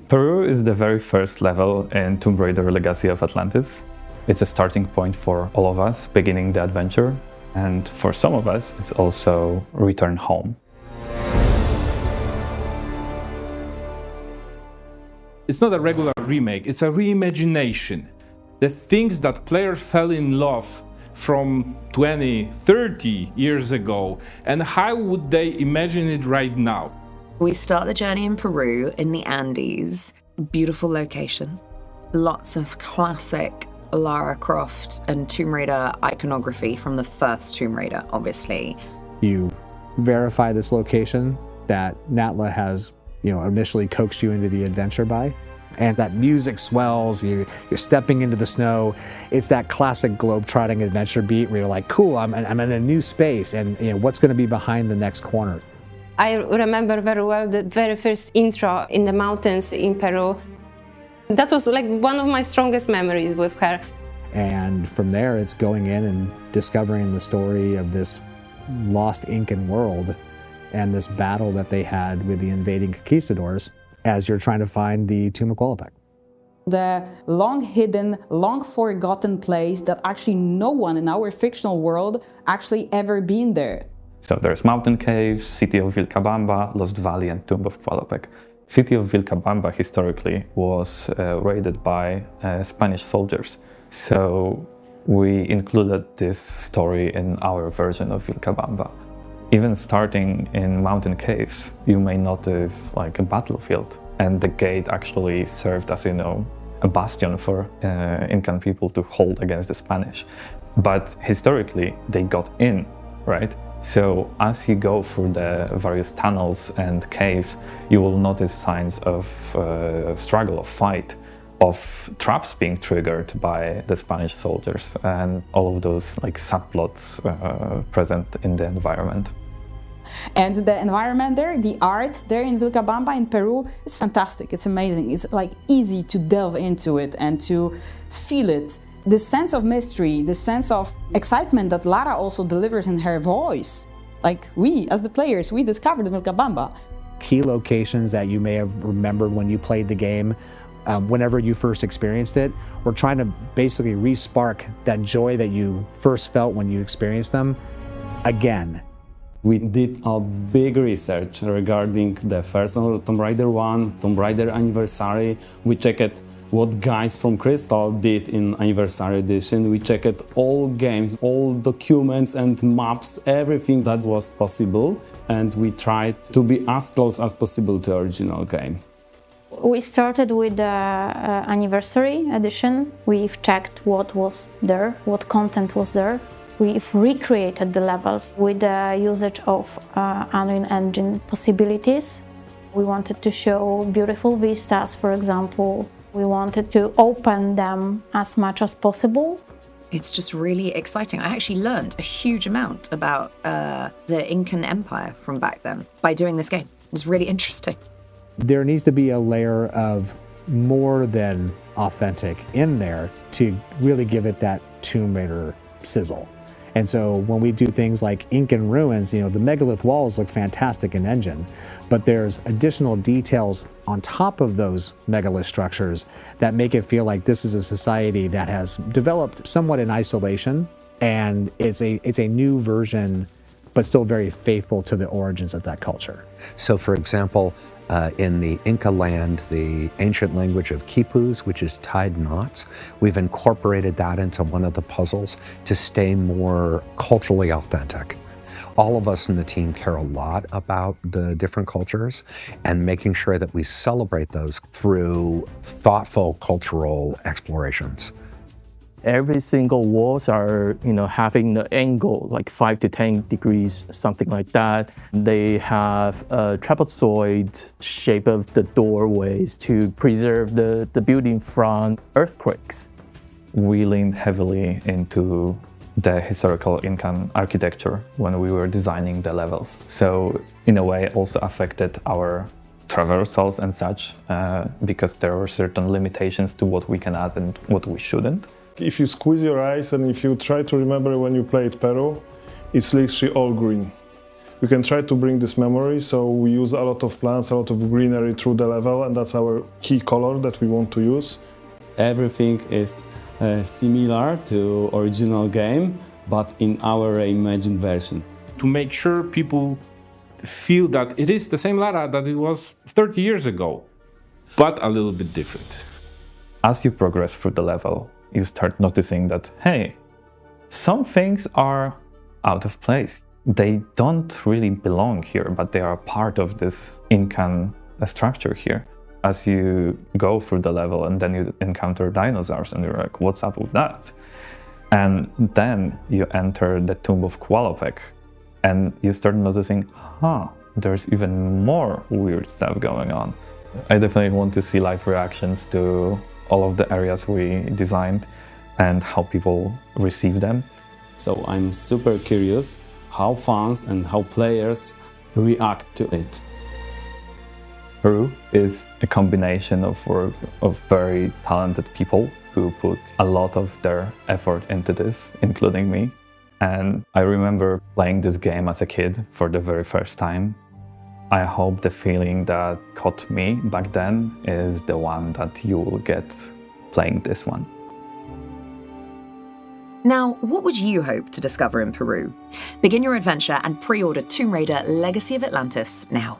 Peru is the very first level in Tomb Raider Legacy of Atlantis. It's a starting point for all of us beginning the adventure, and for some of us it's also return home. It's not a regular remake, it's a reimagination. The things that players fell in love from 20, 30 years ago, and how would they imagine it right now? We start the journey in Peru, in the Andes. Beautiful location. Lots of classic Lara Croft and Tomb Raider iconography from the first Tomb Raider, obviously. You verify this location that Natla has, initially coaxed you into the adventure by. And that music swells, you're stepping into the snow. It's that classic globe-trotting adventure beat where you're like, cool, I'm in a new space, and what's going to be behind the next corner? I remember very well the very first intro in the mountains in Peru. That was like one of my strongest memories with her. And from there, it's going in and discovering the story of this lost Incan world and this battle that they had with the invading conquistadors as you're trying to find the Tomb of Qualopec. The long hidden, long forgotten place that actually no one in our fictional world actually ever been there. So there's mountain caves, city of Vilcabamba, Lost Valley, and Tomb of Qualopec. City of Vilcabamba historically was raided by Spanish soldiers. So we included this story in our version of Vilcabamba. Even starting in mountain caves, you may notice like a battlefield, and the gate actually served as, a bastion for Incan people to hold against the Spanish. But historically, they got in, right? So as you go through the various tunnels and caves, you will notice signs of struggle, of fight, of traps being triggered by the Spanish soldiers, and all of those like subplots present in the environment. And the environment there, the art there in Vilcabamba in Peru, it's fantastic, it's amazing. It's like easy to delve into it and to feel it. The sense of mystery, the sense of excitement that Lara also delivers in her voice. Like we, as the players, we discovered Vilcabamba. Key locations that you may have remembered when you played the game, whenever you first experienced it, we're trying to basically re-spark that joy that you first felt when you experienced them again. We did a big research regarding the first Tomb Raider 1, Tomb Raider Anniversary. We checked what guys from Crystal did in Anniversary Edition. We checked all games, all documents and maps, everything that was possible. And we tried to be as close as possible to the original game. We started with the Anniversary Edition. We've checked what was there, what content was there. We've recreated the levels with the usage of Unreal Engine possibilities. We wanted to show beautiful vistas, for example. We wanted to open them as much as possible. It's just really exciting. I actually learned a huge amount about the Incan Empire from back then by doing this game. It was really interesting. There needs to be a layer of more than authentic in there to really give it that Tomb Raider sizzle. And so when we do things like Incan ruins, the megalith walls look fantastic in Engine, but there's additional details on top of those megalith structures that make it feel like this is a society that has developed somewhat in isolation, and it's a new version, but still very faithful to the origins of that culture. So for example, in the Inca land, the ancient language of quipus, which is tied knots, we've incorporated that into one of the puzzles to stay more culturally authentic. All of us in the team care a lot about the different cultures and making sure that we celebrate those through thoughtful cultural explorations. Every single walls are, having the angle like 5 to 10 degrees, something like that. They have a trapezoid shape of the doorways to preserve the building from earthquakes. We leaned heavily into the historical Incan architecture when we were designing the levels. So in a way also affected our traversals and such, because there were certain limitations to what we can add and what we shouldn't. If you squeeze your eyes and if you try to remember when you played Peru, it's literally all green. we can try to bring this memory. So we use a lot of plants, a lot of greenery through the level, and that's our key color that we want to use. Everything is similar to original game, but in our reimagined version. To make sure people feel that it is the same Lara that it was 30 years ago, but a little bit different. As you progress through the level, you start noticing that, hey, some things are out of place. They don't really belong here, but they are part of this Incan structure here. As you go through the level and then you encounter dinosaurs and you're like, what's up with that? And then you enter the tomb of Qualopec and you start noticing, there's even more weird stuff going on. I definitely want to see live reactions to all of the areas we designed and how people receive them. So I'm super curious how fans and how players react to it. Peru is a combination of very talented people who put a lot of their effort into this, including me. And I remember playing this game as a kid for the very first time. I hope the feeling that caught me back then is the one that you will get playing this one. Now, what would you hope to discover in Peru? Begin your adventure and pre-order Tomb Raider: Legacy of Atlantis now.